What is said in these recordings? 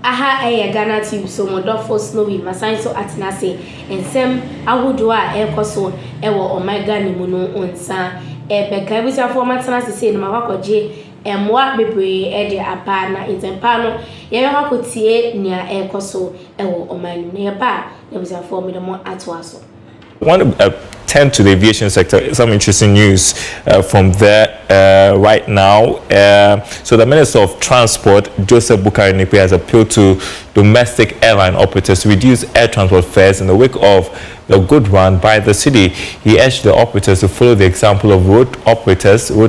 aha Ghanatube so modofo snowy masan so atenase ensem ahodo a ekoso ewo omega ni mu no onsa beka busiafo matenase se no makwakoje emwa bebre de apa na intempa no ye hakotie nia ekoso ewo omani ne ba na busiafo me demo atoaso. I want to turn to the aviation sector. Some interesting news from there right now. So the Minister of Transport, Joseph Bukari has appealed to domestic airline operators to reduce air transport fares in the wake of the good run by the city. He urged the operators to follow the example of road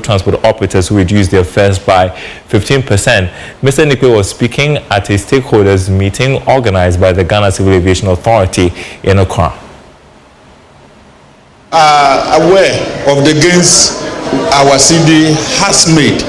transport operators who reduced their fares by 15%. Mr. Nikwe was speaking at a stakeholders meeting organized by the Ghana Civil Aviation Authority in Accra. Aware of the gains our CD has made.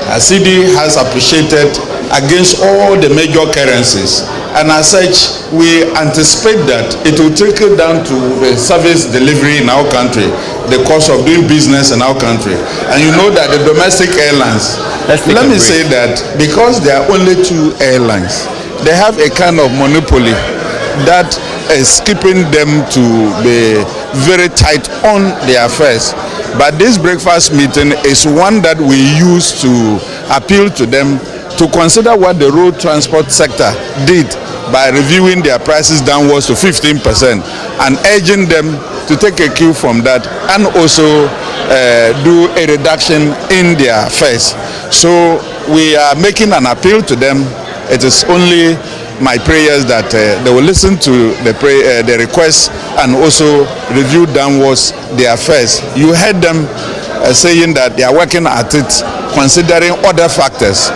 Our CD has appreciated against all the major currencies, and as such we anticipate that it will trickle down to the service delivery in our country, the cost of doing business in our country. And you know that the domestic airlines, let me say that because there are only 2 airlines, they have a kind of monopoly that is keeping them to be very tight on their affairs. But this breakfast meeting is one that we use to appeal to them to consider what the road transport sector did by reviewing their prices downwards to 15% and urging them to take a cue from that and also do a reduction in their fares. So we are making an appeal to them. It is only my prayers that they will listen to the request and also review downwards their affairs. You heard them saying that they are working at it, considering other factors.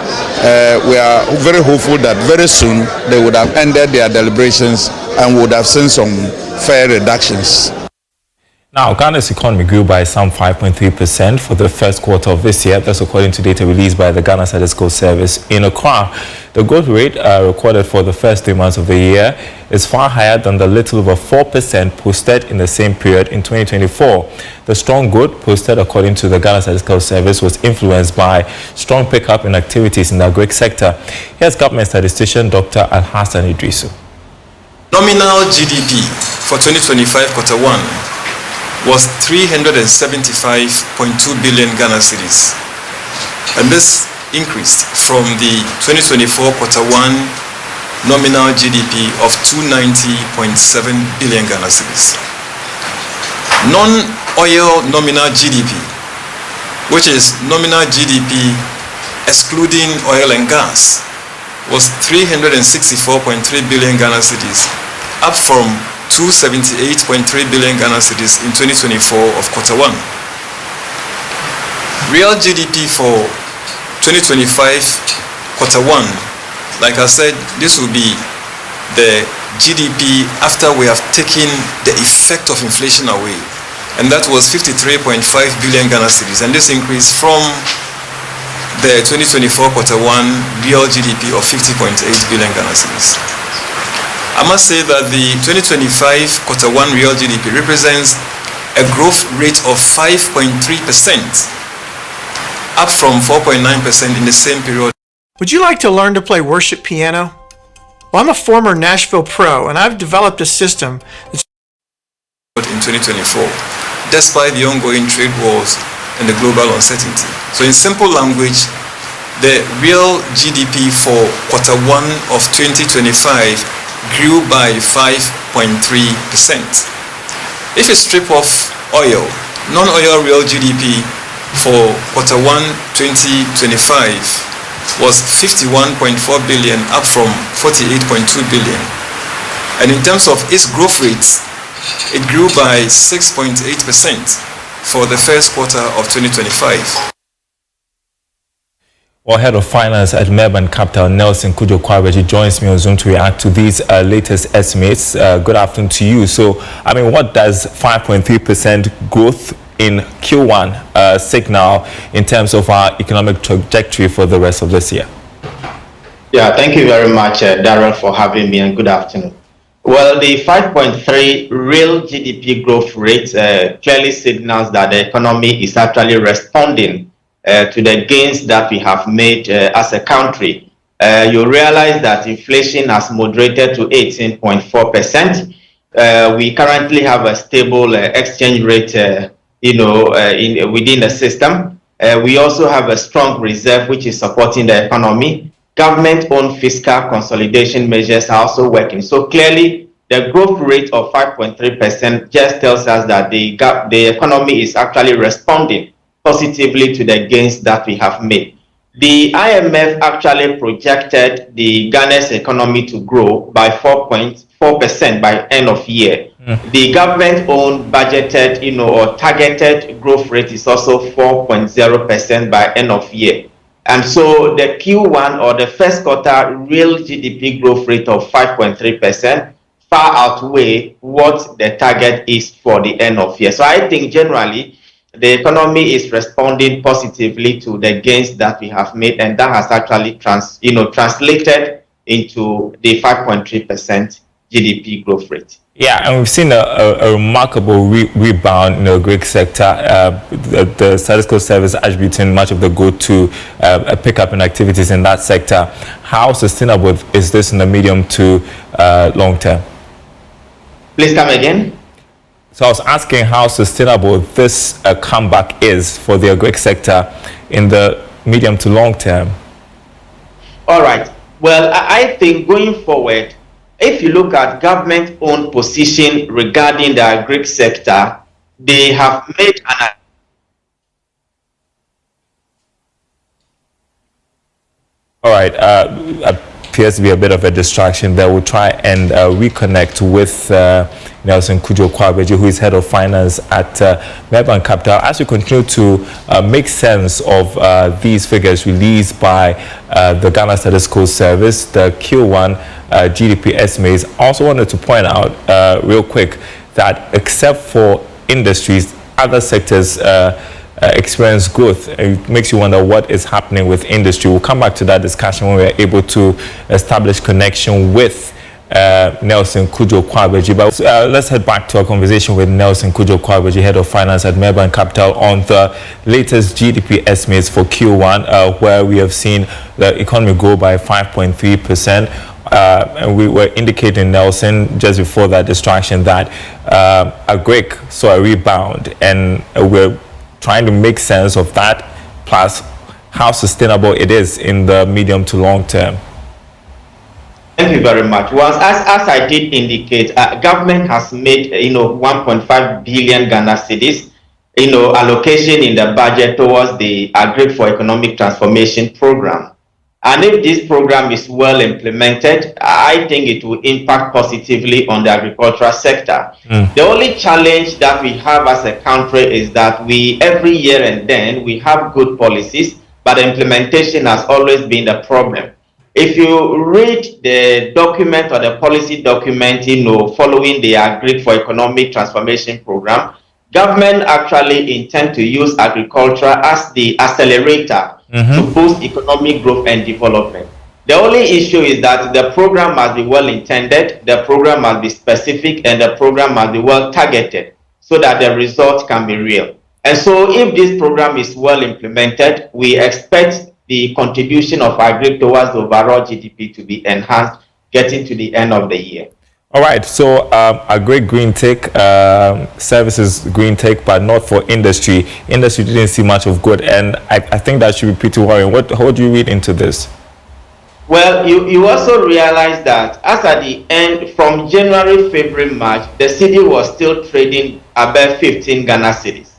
We are very hopeful that very soon they would have ended their deliberations and would have seen some fare reductions. Now, Ghana's economy grew by some 5.3% for the first quarter of this year. That's according to data released by the Ghana Statistical Service in Accra. The growth rate recorded for the first 3 months of the year is far higher than the little over 4% posted in the same period in 2024. The strong growth posted according to the Ghana Statistical Service was influenced by strong pickup in activities in the agri sector. Here's government statistician Dr. Al-Hassan Idrisu. Nominal GDP for 2025 quarter 1 was 375.2 billion Ghana cedis, and this increased from the 2024 quarter 1 nominal GDP of 290.7 billion Ghana cedis. Non-oil nominal GDP, which is nominal GDP excluding oil and gas, was 364.3 billion Ghana cedis, up from 278.3 billion Ghana cedis in 2024 of quarter 1. Real GDP for 2025 quarter 1, like I said, this will be the GDP after we have taken the effect of inflation away, and that was 53.5 billion Ghana cedis, and this increased from the 2024 quarter 1 real GDP of 50.8 billion Ghana cedis. I must say that the 2025 quarter 1 real GDP represents a growth rate of 5.3%, up from 4.9% in the same period. Would you like to learn to play worship piano? Well, I'm a former Nashville pro, and I've developed a system that's in 2024, despite the ongoing trade wars and the global uncertainty. So in simple language, the real GDP for quarter 1 of 2025 grew by 5.3%. If you strip off oil, non-oil real GDP for quarter 1 2025 was 51.4 billion, up from 48.2 billion. And in terms of its growth rates, it grew by 6.8% for the first quarter of 2025. Well, Head of Finance at Melbourne Capital, Nelson Kujo-Kwabeji, joins me on Zoom to react to these latest estimates. Good afternoon to you. So, I mean, what does 5.3% growth in Q1 signal in terms of our economic trajectory for the rest of this year? Yeah, thank you very much, Darrell, for having me, and good afternoon. Well, the 5.3 real GDP growth rate clearly signals that the economy is actually responding to the gains that we have made as a country you realize that inflation has moderated to 18.4%. We currently have a stable exchange rate, within the system. We also have a strong reserve, which is supporting the economy. Government-owned fiscal consolidation measures are also working. So clearly, the growth rate of 5.3% just tells us that the economy is actually responding positively to the gains that we have made. The IMF actually projected the Ghana's economy to grow by 4.4% by end of year. The government-owned budgeted, or targeted growth rate is also 4.0% by end of year. And so the Q1 or the first quarter real GDP growth rate of 5.3% far outweigh what the target is for the end of year. So I think generally the economy is responding positively to the gains that we have made, and that has actually translated into the 5.3% GDP growth rate. Yeah, and we've seen a remarkable rebound in the Greek sector. The statistical service attributing much of the good to a pickup in activities in that sector. How sustainable is this in the medium to long term? Please come again. So I was asking how sustainable this comeback is for the Greek sector in the medium to long term. All right. Well, I think going forward, if you look at government-owned position regarding the Greek sector, they have made an all right. Appears to be a bit of a distraction there. We'll try and reconnect with Nelson Kudjo-Kwabeji, who is head of finance at Melbourne Capital, as we continue to make sense of these figures released by the Ghana Statistical Service, the Q1 GDP estimates. Also wanted to point out real quick that except for industries, other sectors experience growth. It makes you wonder what is happening with industry. We'll come back to that discussion when we're able to establish connection with Nelson Kudjo-Kwabeji. But let's head back to our conversation with Nelson Kudjo-Kwabeji, head of finance at Melbourne Capital, on the latest GDP estimates for Q1, where we have seen the economy grow by 5.3%. And we were indicating, Nelson, just before that distraction, that a Greek saw a rebound, and we're trying to make sense of that, plus how sustainable it is in the medium to long term. Thank you very much. Well, as I did indicate, government has made 1.5 billion Ghana cedis allocation in the budget towards the Agri for Economic Transformation program. And if this program is well implemented, I think it will impact positively on the agricultural sector. The only challenge that we have as a country is that every year and then, we have good policies, but implementation has always been the problem. If you read the document or the policy document, following the Agri for Economic Transformation program, government actually intend to use agriculture as the accelerator to boost economic growth and development. The only issue is that the program must be well intended, the program must be specific, and the program must be well targeted so that the results can be real. And so if this program is well implemented, we expect the contribution of agri towards the overall GDP to be enhanced getting to the end of the year. All right, so a great green take, services green take, but not for industry. Industry didn't see much of good, and I think that should be pretty worrying. How do you read into this? Well, you also realize that as at the end, from January, February, March, the cedi was still trading above 15 Ghana cedis.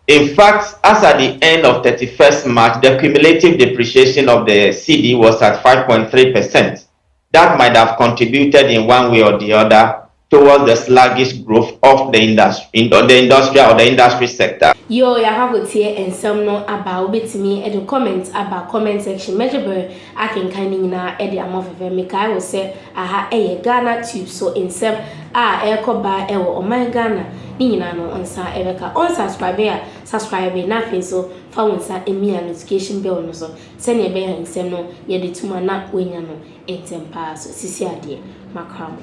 In fact, as at the end of 31st March, the cumulative depreciation of the cedi was at 5.3%. That might have contributed in one way or the other towards the sluggish growth of the industry sector. Yo, ya have here and some no about bit me at the comments about comment section. Measure I can kind of at the amount of make I will say aha a Ghanatube so in some air by or my Ghana. Nina no on sa ebeka on subscribe nothing so found sa emi notification bell no so send ye be nsem no ye de tuma na wenya no entem pa so sisi ade makram.